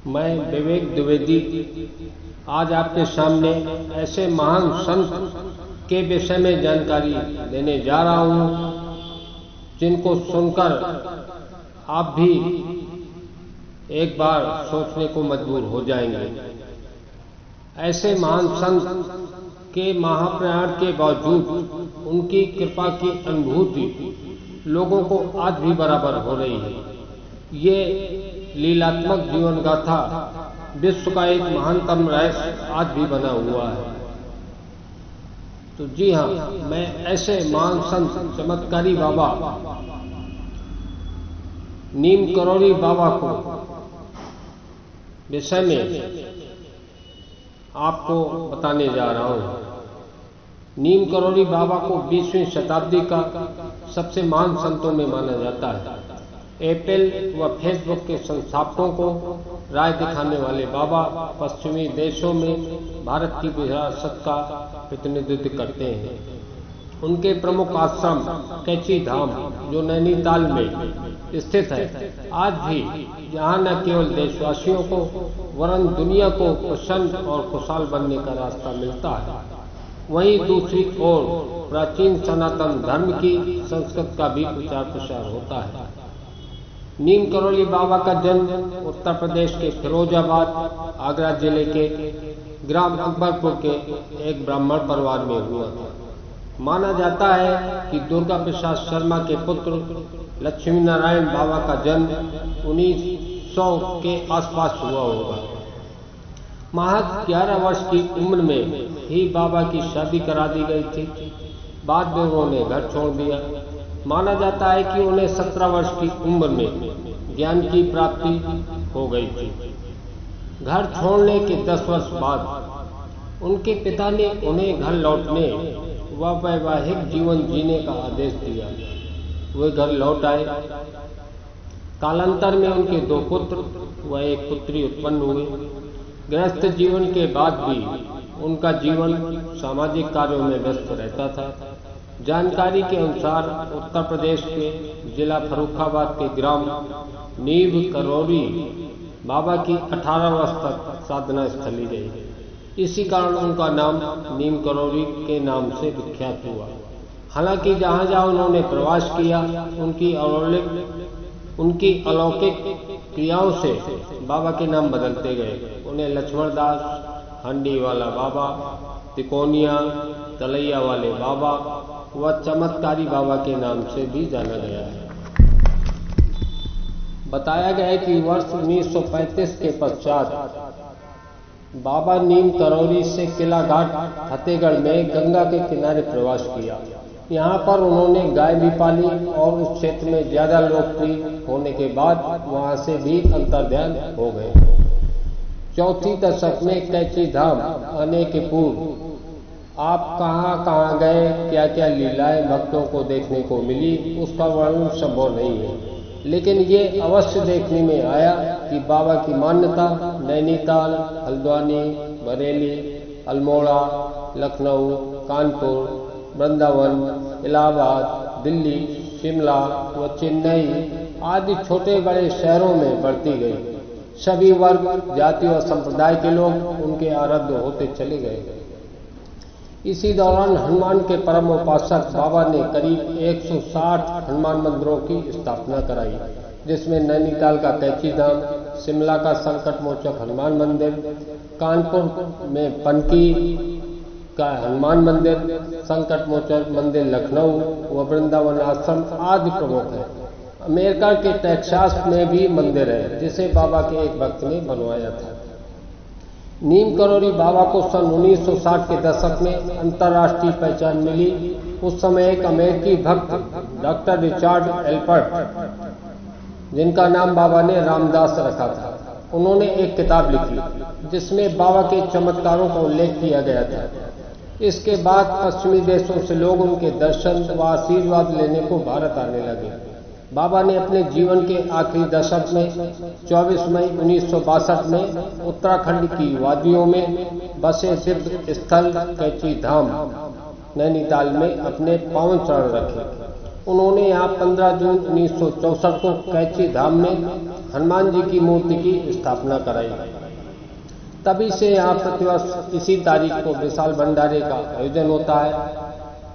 मैं विवेक द्विवेदी आज आपके सामने ऐसे महान संत के विषय में जानकारी देने जा रहा हूँ जिनको सुनकर आप भी एक बार सोचने को मजबूर हो जाएंगे। ऐसे महान संत के महाप्रयाण के बावजूद उनकी कृपा की अनुभूति लोगों को आज भी बराबर हो रही है। ये लीलात्मक जीवन गाथा विश्व का एक महानतम रहस्य आज भी बना हुआ है। तो जी हाँ, मैं ऐसे महान संत चमत्कारी बाबा नीम करौरी बाबा को विषय में आपको बताने जा रहा हूँ। नीम करौरी बाबा को 20वीं शताब्दी का सबसे महान संतों में माना जाता है। एप्पल व फेसबुक के संस्थापकों को राय दिखाने वाले बाबा पश्चिमी देशों में भारत की विरासत का प्रतिनिधित्व करते हैं। उनके प्रमुख आश्रम कैची धाम जो नैनीताल में स्थित है, आज भी जहां न केवल देशवासियों को वरन दुनिया को प्रसन्न और खुशहाल बनने का रास्ता मिलता है, वहीं दूसरी ओर प्राचीन सनातन धर्म की संस्कृत का भी प्रचार प्रसार होता है। नीम करौली बाबा का जन्म उत्तर प्रदेश के फिरोजाबाद आगरा जिले के ग्राम अकबरपुर के एक ब्राह्मण परिवार में हुआ था। माना जाता है कि दुर्गा प्रसाद शर्मा के पुत्र लक्ष्मी नारायण बाबा का जन्म 1900 के आसपास हुआ होगा। महज 11 वर्ष की उम्र में ही बाबा की शादी करा दी गई थी। बाद में उन्होंने घर छोड़ दिया। माना जाता है कि उन्हें 17 वर्ष की उम्र में ज्ञान की प्राप्ति हो गई थी। घर छोड़ने के 10 वर्ष बाद उनके पिता ने उन्हें घर लौटने व वैवाहिक जीवन जीने का आदेश दिया। वे घर लौट आए। कालांतर में उनके 2 पुत्र व 1 पुत्री उत्पन्न हुए। गृहस्थ जीवन के बाद भी उनका जीवन सामाजिक कार्यों में व्यस्त रहता था। जानकारी के अनुसार उत्तर प्रदेश के जिला फर्रुखाबाद के ग्राम नीम करौरी बाबा की 18 वर्ष तक साधना स्थली रही। इसी कारण उनका नाम नीम करौरी के नाम से विख्यात हुआ। हालांकि जहां जहां उन्होंने प्रवास किया, उनकी अलौकिक क्रियाओं से बाबा के नाम बदलते गए। उन्हें लक्ष्मण दास, हंडी वाला बाबा, तिकोनिया, तलैया वाले बाबा व चमत्कारी बाबा के नाम से भी जाना गया है। बताया गया है कि वर्ष 1935 के पश्चात बाबा नीम करौरी से किला घाट फतेहगढ़ में गंगा के किनारे प्रवास किया। यहाँ पर उन्होंने गाय भी पाली और उस क्षेत्र में ज्यादा लोकप्रिय होने के बाद वहाँ से भी अंतर्ध्यान हो गए। चौथी दशक में कैची धाम आने के पूर्व आप कहाँ कहाँ गए, क्या क्या लीलाएं भक्तों को देखने को मिली, उसका वर्णन संभव नहीं है। लेकिन ये अवश्य देखने में आया कि बाबा की मान्यता नैनीताल, हल्द्वानी, बरेली, अल्मोड़ा, लखनऊ, कानपुर, वृंदावन, इलाहाबाद, दिल्ली, शिमला व चेन्नई आदि छोटे बड़े शहरों में बढ़ती गई। सभी वर्ग, जाति और संप्रदाय के लोग उनके आराध्य होते चले गए। इसी दौरान हनुमान के परम उपासक बाबा ने करीब 160 हनुमान मंदिरों की स्थापना कराई, जिसमें नैनीताल का कैची धाम, शिमला का संकट मोचक हनुमान मंदिर, कानपुर में पनकी का हनुमान मंदिर, संकट मोचक मंदिर लखनऊ व वृंदावन आश्रम आदि प्रमुख है। अमेरिका के टेक्सास में भी मंदिर है, जिसे बाबा के एक भक्त ने बनवाया था। नीम करौरी बाबा को सन 1960 के दशक में अंतर्राष्ट्रीय पहचान मिली। उस समय एक अमेरिकी भक्त डॉक्टर रिचर्ड एल्पर्ट, जिनका नाम बाबा ने रामदास रखा था, उन्होंने एक किताब लिखी जिसमें बाबा के चमत्कारों का उल्लेख किया गया था। इसके बाद पश्चिमी देशों से लोग उनके दर्शन व आशीर्वाद लेने को भारत आने लगे। बाबा ने अपने जीवन के आखिरी दशक में 24 मई 1962 में उत्तराखंड की वादियों में बसे दिव्य स्थल कैची धाम नैनीताल में अपने पावन चरण रखे। उन्होंने यहाँ 15 जून 1964 को कैची धाम में हनुमान जी की मूर्ति की स्थापना कराई। तभी से यहाँ प्रतिवर्ष इसी तारीख को विशाल भंडारे का आयोजन होता है,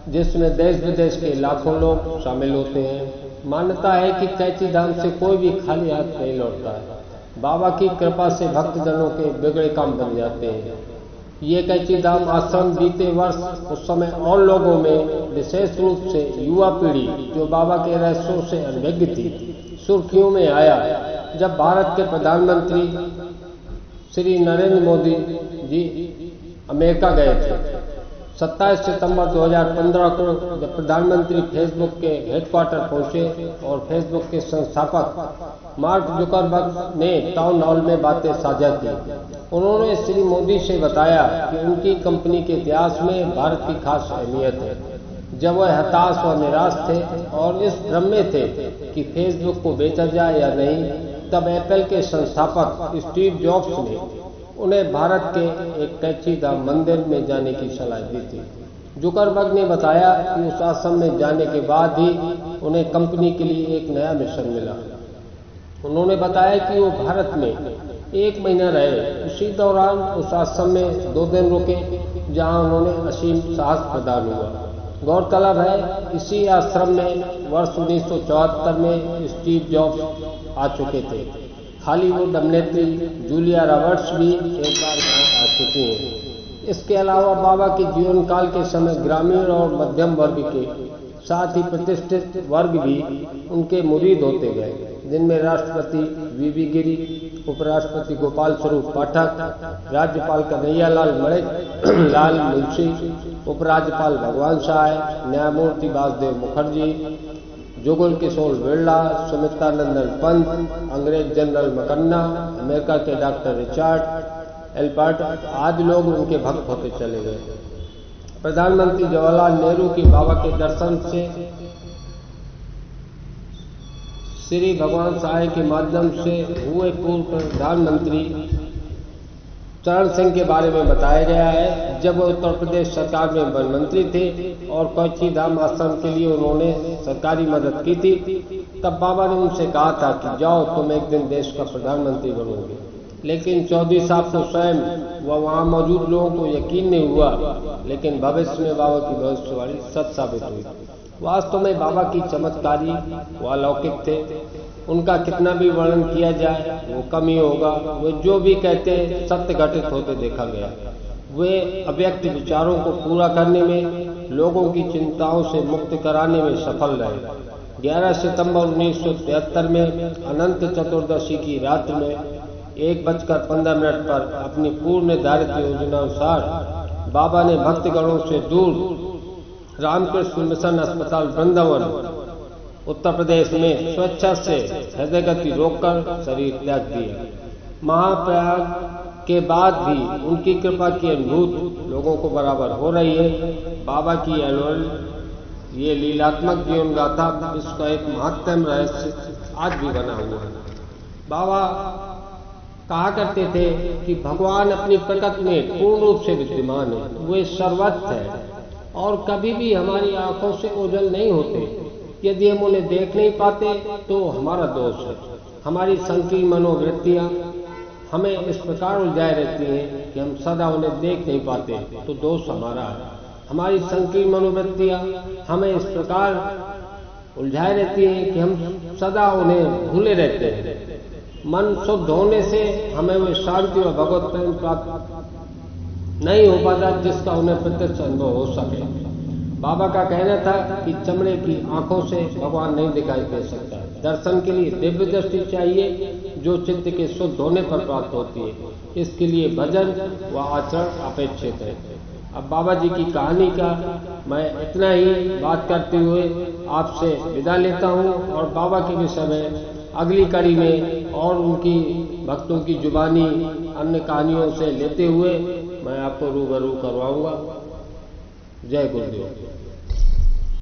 जिसमें देश विदेश के लाखों लोग शामिल होते हैं। मान्यता है कि कैची धाम से कोई भी खाली हाथ नहीं लौटता है। बाबा की कृपा से भक्तजनों के बिगड़े काम बन जाते हैं। ये कैची धाम आश्रम बीते वर्ष उस समय और लोगों में, विशेष रूप से युवा पीढ़ी जो बाबा के रहस्यों से अनभिज्ञ थी, सुर्खियों में आया जब भारत के प्रधानमंत्री श्री नरेंद्र मोदी जी अमेरिका गए थे। 27 सितंबर 2015 को जब प्रधानमंत्री फेसबुक के हेडक्वार्टर पहुंचे और फेसबुक के संस्थापक मार्क जुकरबर्ग ने टाउन हॉल में बातें साझा की। उन्होंने श्री मोदी से बताया कि उनकी कंपनी के इतिहास में भारत की खास अहमियत है। जब वह हताश व निराश थे और इस भ्रम में थे कि फेसबुक को बेचा जाए या नहीं, तब एप्पल के संस्थापक स्टीव जॉब्स ने उन्हें भारत के एक कैची धाम मंदिर में जाने की सलाह दी थी। जुकरबर्ग ने बताया कि उस आश्रम में जाने के बाद ही उन्हें कंपनी के लिए एक नया मिशन मिला। उन्होंने बताया कि वो भारत में 1 महीना रहे। उसी दौरान उस आश्रम में 2 दिन रुके, जहां उन्होंने असीम साहस प्रदान हुआ। गौरतलब है, इसी आश्रम में वर्ष 1974 में स्टीव जॉब्स आ चुके थे। हॉलीवुड अभिनेत्री जूलिया रॉबर्ट्स भी एक बार यहाँ आ चुकी हैं। इसके अलावा बाबा के जीवन काल के समय ग्रामीण और मध्यम वर्ग के साथ ही प्रतिष्ठित वर्ग भी उनके मुरीद होते गए, जिनमें राष्ट्रपति वीवी गिरी, उपराष्ट्रपति गोपाल स्वरूप पाठक, राज्यपाल कन्हैया लाल लाल मुंशी, उपराज्यपाल भगवान सहाय, न्यायमूर्ति वासुदेव मुखर्जी, जुगल किशोर बिरला, सुमित्रा नंदन पंत, अंग्रेज जनरल मकन्ना, अमेरिका के डॉक्टर रिचर्ड एल्बर्ट आदि लोग उनके भक्त होते चले गए। प्रधानमंत्री जवाहरलाल नेहरू की बाबा के दर्शन से श्री भगवान सहाय के माध्यम से हुए पूर्व प्रधानमंत्री चरण सिंह के बारे में बताया गया है। जब वो उत्तर प्रदेश सरकार में वन मंत्री थे और कैची धाम आश्रम के लिए उन्होंने सरकारी मदद की थी, तब बाबा ने उनसे कहा था कि जाओ, तुम एक दिन देश का प्रधानमंत्री बनोगे। लेकिन चौधरी साहब को स्वयं व वहाँ मौजूद लोगों को यकीन नहीं हुआ, लेकिन भविष्य में बाबा की भविष्यवाणी सच साबित हुई। वास्तव में बाबा की चमत्कारी व अलौकिक थे। उनका कितना भी वर्णन किया जाए वो कम ही होगा। वे जो भी कहते सत्य घटित होते देखा गया। वे अव्यक्त विचारों को पूरा करने में, लोगों की चिंताओं से मुक्त कराने में सफल रहे। 11 सितंबर 1973 में अनंत चतुर्दशी की रात में 1:15 पर अपनी पूर्व निर्धारित योजनानुसार बाबा ने भक्तगणों से दूर रामकृष्ण मिशन अस्पताल वृंदावन उत्तर प्रदेश में स्वेच्छा से हृदय गति रोककर शरीर त्याग दिया। महाप्रयाग के बाद भी उनकी कृपा की अनुभूति लोगों को बराबर हो रही है। बाबा की ये लीलात्मक जीवन गाथा विश्व का एक महत्तम रहस्य आज भी बना हुआ है। बाबा कहा करते थे कि भगवान अपनी प्रकृति में पूर्ण रूप से विद्यमान है। वे सर्वत्र है और कभी भी हमारी आंखों से ओझल नहीं होते। यदि हम उन्हें देख नहीं पाते तो हमारा दोष है। हमारी संकीर्ण मनोवृत्तियां हमें इस प्रकार उलझाए रहती हैं कि हम सदा उन्हें देख नहीं पाते, तो दोष हमारा है। हमारी संकीर्ण मनोवृत्तियां हमें इस प्रकार उलझाए रहती हैं कि हम सदा उन्हें भूले रहते हैं। मन शुद्ध होने से हमें वे शांति और भगवत प्रेम प्राप्त नहीं हो पाता जिसका उन्हें प्रत्यक्ष अनुभव हो सके। बाबा का कहना था कि चमड़े की आंखों से भगवान नहीं दिखाई दे सकता। दर्शन के लिए दिव्य दृष्टि चाहिए, जो चित्त के शुद्ध होने पर प्राप्त होती है। इसके लिए भजन व आचरण अपेक्षित है। अब बाबा जी की कहानी का मैं इतना ही बात करते हुए आपसे विदा लेता हूँ और बाबा के विषय में अगली कड़ी में और उनकी भक्तों की जुबानी अन्य कहानियों से लेते हुए मैं आपको रूबरू करवाऊंगा। जय गुरुदेव।